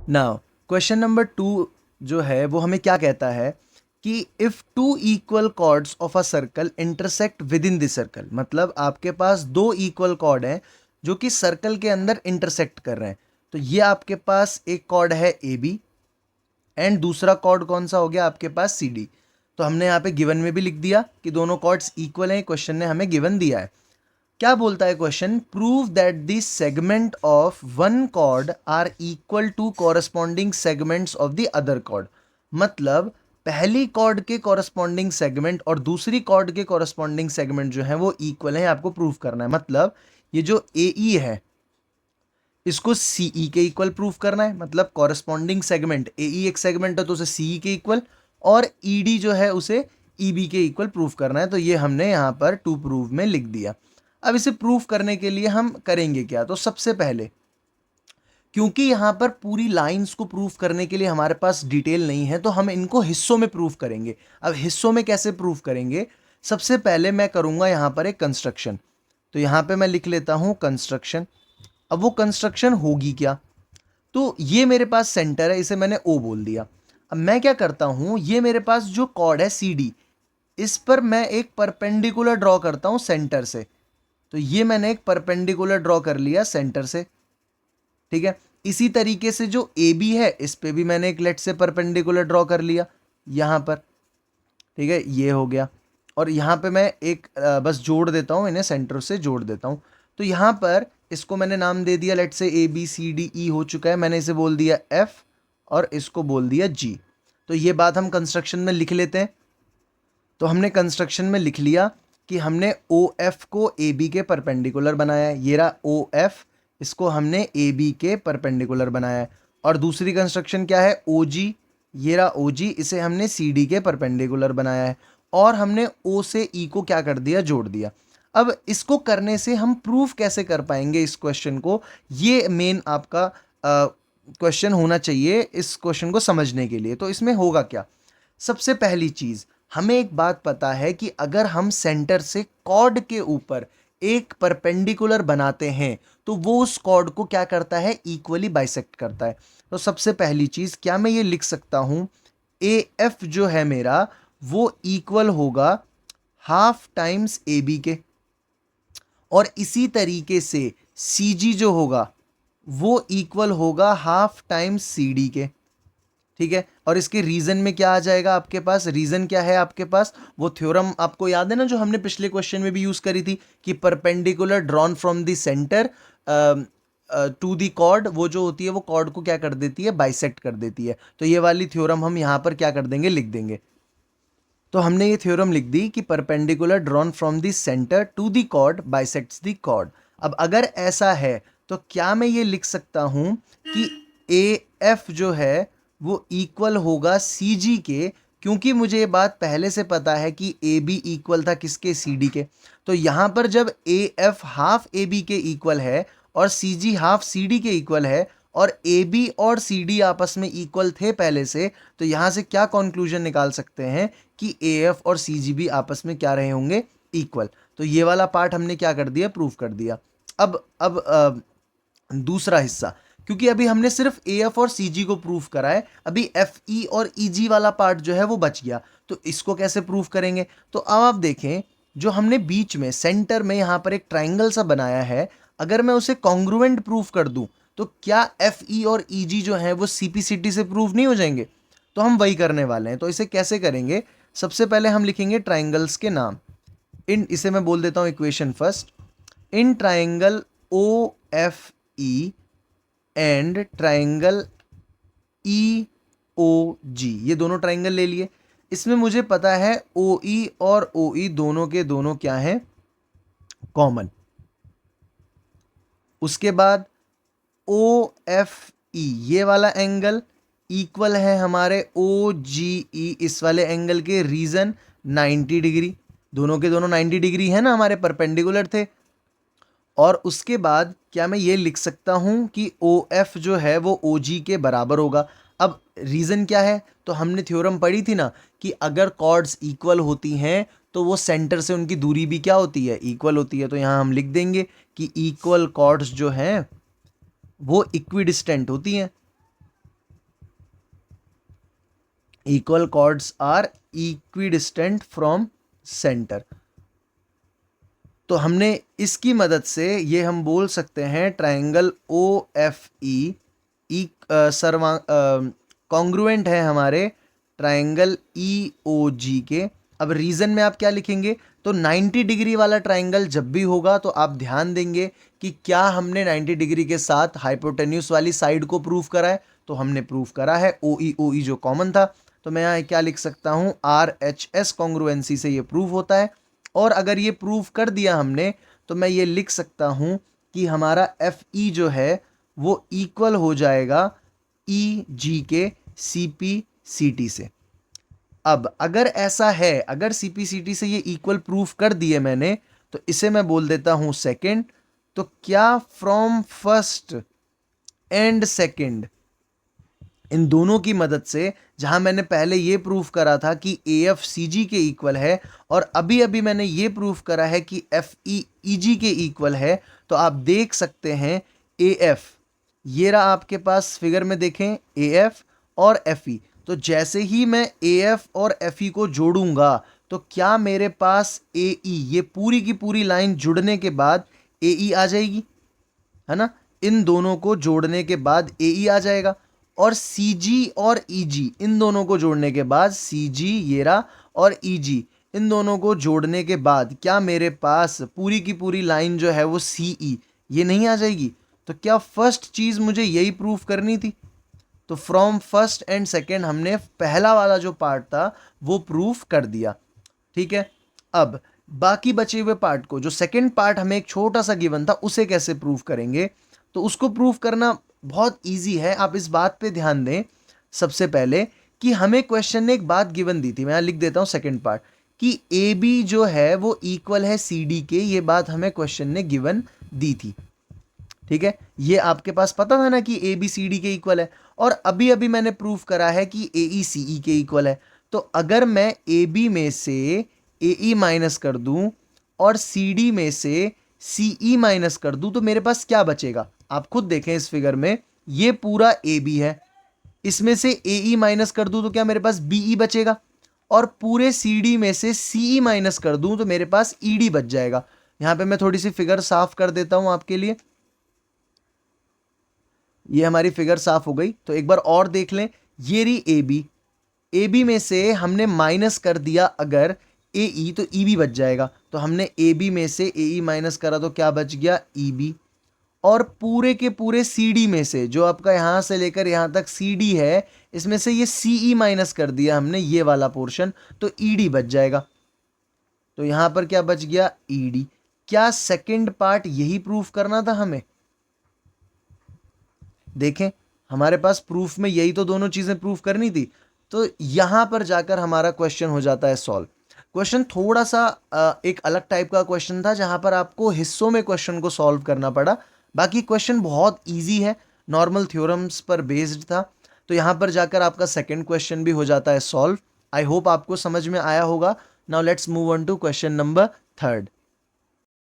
Now question number 2 जो है वो हमें क्या कहता है कि if two equal chords of a circle intersect within the circle, मतलब आपके पास दो इक्वल कॉर्ड हैं जो कि सर्कल के अंदर इंटरसेक्ट कर रहे हैं। तो ये आपके पास एक कॉर्ड है ए बी एंड दूसरा कॉर्ड कौन सा हो गया आपके पास सी डी। तो हमने यहाँ पे गिवन में भी लिख दिया कि दोनों कॉर्ड्स इक्वल हैं, क्वेश्चन ने हमें गिवन दिया है। क्या बोलता है question, prove that the segment of one chord are equal to corresponding segments of the other chord. मतलब पहली कॉर्ड के कॉरस्पॉन्डिंग सेगमेंट और दूसरी कॉर्ड के कॉरस्पॉन्डिंग सेगमेंट जो है वो इक्वल है, आपको प्रूव करना है। मतलब ये जो ए ई है इसको सी ई के इक्वल प्रूफ करना है, मतलब कॉरस्पॉन्डिंग सेगमेंट ए ई एक सेगमेंट है तो उसे सी ई के इक्वल, और ई डी जो है उसे ई बी के इक्वल प्रूफ करना है। तो ये हमने यहाँ पर टू प्रूव में लिख दिया। अब इसे प्रूफ करने के लिए हम करेंगे क्या, तो सबसे पहले क्योंकि यहाँ पर पूरी लाइंस को प्रूफ करने के लिए हमारे पास डिटेल नहीं है तो हम इनको हिस्सों में प्रूफ करेंगे। अब हिस्सों में कैसे प्रूफ करेंगे, सबसे पहले मैं करूँगा यहाँ पर एक कंस्ट्रक्शन। तो यहाँ पे मैं लिख लेता हूँ कंस्ट्रक्शन। अब वो कंस्ट्रक्शन होगी क्या, तो ये मेरे पास सेंटर है, इसे मैंने ओ बोल दिया। अब मैं क्या करता हूँ, ये मेरे पास जो कॉर्ड है सी डी, इस पर मैं एक परपेंडिकुलर ड्रॉ करता हूँ सेंटर से। तो ये मैंने एक परपेंडिकुलर ड्रॉ कर लिया सेंटर से, ठीक है। इसी तरीके से जो ए बी है इस पे भी मैंने एक लेट से परपेंडिकुलर ड्रॉ कर लिया यहाँ पर, ठीक है, ये हो गया। और यहाँ पे मैं एक बस जोड़ देता हूँ, इन्हें सेंटर से जोड़ देता हूँ। तो यहाँ पर इसको मैंने नाम दे दिया, लेट से A B C D E हो चुका है, मैंने इसे बोल दिया एफ और इसको बोल दिया जी। तो ये बात हम कंस्ट्रक्शन में लिख लेते हैं। तो हमने कंस्ट्रक्शन में लिख लिया कि हमने ओ एफ को ए बी के परपेंडिकुलर बनाया है, ये रहा ओ एफ, इसको हमने ए बी के परपेंडिकुलर बनाया है। और दूसरी कंस्ट्रक्शन क्या है, ओ जी, ये रहा ओ जी, इसे हमने सी डी के परपेंडिकुलर बनाया है। और हमने ओ से ई को क्या कर दिया, जोड़ दिया। अब इसको करने से हम प्रूफ कैसे कर पाएंगे इस क्वेश्चन को, ये मेन आपका क्वेश्चन होना चाहिए इस क्वेश्चन को समझने के लिए। तो इसमें होगा क्या, सबसे पहली चीज हमें एक बात पता है कि अगर हम सेंटर से कॉर्ड के ऊपर एक परपेंडिकुलर बनाते हैं तो वो उस कॉर्ड को क्या करता है, इक्वली बाइसेक्ट करता है। तो सबसे पहली चीज क्या मैं ये लिख सकता हूं, ए एफ जो है मेरा वो इक्वल होगा हाफ टाइम्स ए बी के, और इसी तरीके से सी जी जो होगा वो इक्वल होगा हाफ टाइम्स सी डी के, ठीक है। और इसके रीजन में क्या आ जाएगा आपके पास, रीजन क्या है आपके पास, वो थ्योरम आपको याद है ना जो हमने पिछले क्वेश्चन में भी यूज करी थी कि perpendicular drawn from the centre to the chord, वो जो होती है वो कॉर्ड को क्या कर देती है, बाइसेक्ट कर देती है। तो ये वाली थ्योरम हम यहाँ पर क्या कर देंगे, लिख देंगे। तो हमने ये थ्योरम लिख दी कि perpendicular drawn from the centre to the chord bisects the chord. अब अगर ऐसा है तो क्या मैं ये लिख सकता हूं कि ए एफ जो है वो इक्वल होगा सी जी के, क्योंकि मुझे ये बात पहले से पता है कि ए बी इक्वल था किसके, सी डी के। तो यहाँ पर जब A F half A B के इक्वल है और C G half C D के इक्वल है और ए बी और सी डी आपस में इक्वल थे पहले से, तो यहाँ से क्या कंक्लूजन निकाल सकते हैं कि ए एफ और सी जी भी आपस में क्या रहे होंगे, इक्वल। तो ये वाला पार्ट हमने क्या कर दिया, प्रूफ कर दिया। अब दूसरा हिस्सा, क्योंकि अभी हमने सिर्फ ए एफ और सी जी को प्रूफ करा है, अभी एफ ई और ई जी वाला पार्ट जो है वो बच गया। तो इसको कैसे प्रूफ करेंगे, तो अब आप देखें जो हमने बीच में सेंटर में यहाँ पर एक ट्राइंगल सा बनाया है, अगर मैं उसे कॉन्ग्रुएंट प्रूफ कर दूं तो क्या एफ ई और ई जी जो है वो सी पी सी टी से प्रूफ नहीं हो जाएंगे। तो हम वही करने वाले हैं। तो इसे कैसे करेंगे, सबसे पहले हम लिखेंगे ट्राइंगल्स के नाम। इन इसे मैं बोल देता हूं equation first, in triangle O F E and triangle E O G, ये दोनों ट्राइंगल ले लिए। इसमें मुझे पता है ओ ई और ओ ई दोनों के दोनों क्या हैं, कॉमन। उसके बाद ओ एफ ई ये वाला एंगल इक्वल है हमारे ओ जी ई इस वाले एंगल के, रीजन 90 डिग्री, दोनों के दोनों 90 डिग्री है ना, हमारे परपेंडिकुलर थे। और उसके बाद क्या मैं ये लिख सकता हूँ कि ओ एफ जो है वो ओ जी के बराबर होगा। अब रीज़न क्या है, तो हमने थ्योरम पढ़ी थी ना कि अगर कॉर्ड्स इक्वल होती हैं तो वो सेंटर से उनकी दूरी भी क्या होती है, इक्वल होती है। तो यहाँ हम लिख देंगे कि इक्वल कॉर्ड्स जो हैं वो इक्विडिस्टेंट होती हैं। Equal chords are equidistant from centre. तो हमने इसकी मदद से ये हम बोल सकते हैं ट्राइंगल ओ एफ ई सर्वा कॉन्ग्रुएंट है हमारे ट्राइंगल ई ओ जी के। अब रीजन में आप क्या लिखेंगे, तो 90 डिग्री वाला ट्राइंगल जब भी होगा तो आप ध्यान देंगे कि क्या हमने 90 डिग्री के साथ हाइपोटेन्यूस वाली साइड को प्रूव करा है, तो हमने प्रूव करा है ओ ई जो कॉमन था। तो मैं यहाँ क्या लिख सकता हूँ, आर एच एस कॉन्ग्रुएंसी से ये प्रूव होता है। और अगर ये प्रूव कर दिया हमने तो मैं ये लिख सकता हूँ कि हमारा एफ ई जो है वो इक्वल हो जाएगा ई जी के सी पी सी टी से। अब अगर ऐसा है, अगर सी पी सी टी से ये इक्वल प्रूफ कर दिए मैंने, तो इसे मैं बोल देता हूं सेकंड। तो क्या फ्रॉम फर्स्ट एंड सेकंड, इन दोनों की मदद से, जहां मैंने पहले ये प्रूफ करा था कि ए एफ सी जी के इक्वल है और अभी अभी मैंने ये प्रूफ करा है कि एफ ई ई जी के इक्वल है, तो आप देख सकते हैं ए एफ, ये रहा आपके पास फिगर में देखें ए एफ और एफ ई। तो जैसे ही मैं ए एफ और एफ ई को जोड़ूंगा तो क्या मेरे पास ए ई, ये पूरी की पूरी लाइन जुड़ने के बाद ए ई आ जाएगी, है ना। इन दोनों को जोड़ने के बाद ए ई आ जाएगा। और सी जी और ई जी, इन दोनों को जोड़ने के बाद सी जी ये रहा और ई जी, इन दोनों को जोड़ने के बाद क्या मेरे पास पूरी की पूरी लाइन जो है वो सी ई, ये नहीं आ जाएगी। तो क्या फर्स्ट चीज़ मुझे यही प्रूफ करनी थी। तो फ्रॉम फर्स्ट एंड सेकेंड हमने पहला वाला जो पार्ट था वो प्रूफ कर दिया, ठीक है। अब बाकी बचे हुए पार्ट को, जो सेकेंड पार्ट हमें एक छोटा सा गिवन था, उसे कैसे प्रूफ करेंगे। तो उसको प्रूफ करना बहुत इजी है। आप इस बात पे ध्यान दें सबसे पहले कि हमें क्वेश्चन ने एक बात गिवन दी थी, मैं यहाँ लिख देता हूँ सेकेंड पार्ट, कि ए बी जो है वो इक्वल है सी डी के। ये बात हमें क्वेश्चन ने गिवन दी थी, ठीक है। ये आपके पास पता था ना कि ए बी सी डी के इक्वल है। और अभी अभी मैंने प्रूफ करा है कि ए ई सी ई के इक्वल है। तो अगर मैं ए बी में से ए ई माइनस कर दूं और सी डी में से सी ई माइनस कर दूं तो मेरे पास क्या बचेगा। आप खुद देखें इस फिगर में, ये पूरा ए बी है, इसमें से ए ई माइनस कर दूं तो क्या मेरे पास बी ई बचेगा। और पूरे सी डी में से सी ई माइनस कर दूं तो मेरे पास ई डी बच जाएगा। यहां पे मैं थोड़ी सी फिगर साफ कर देता हूं आपके लिए। ये हमारी फिगर साफ हो गई। तो एक बार और देख लें, ये रही ए बी, ए बी में से हमने माइनस कर दिया अगर ए ई तो ई बी बच जाएगा। तो हमने ए बी में से ए ई माइनस करा तो क्या बच गया, ई बी। और पूरे के पूरे सी डी में से, जो आपका यहां से लेकर यहां तक सी डी है, इसमें से ये सी ई माइनस कर दिया हमने, ये वाला पोर्शन, तो ई डी बच जाएगा। तो यहां पर क्या बच गया, ई डी। क्या सेकेंड पार्ट यही प्रूफ करना था हमें। देखें हमारे पास प्रूफ में यही तो दोनों चीजें प्रूफ करनी थी। तो यहां पर जाकर हमारा क्वेश्चन हो जाता है सॉल्व। क्वेश्चन थोड़ा सा एक अलग टाइप का क्वेश्चन था, जहां पर आपको हिस्सों में क्वेश्चन को सॉल्व करना पड़ा। बाकी क्वेश्चन बहुत इजी है, नॉर्मल थ्योरम्स पर बेस्ड था। तो यहां पर जाकर आपका सेकंड क्वेश्चन भी हो जाता है सॉल्व। आई होप आपको समझ में आया होगा। Now let's move on to question number third.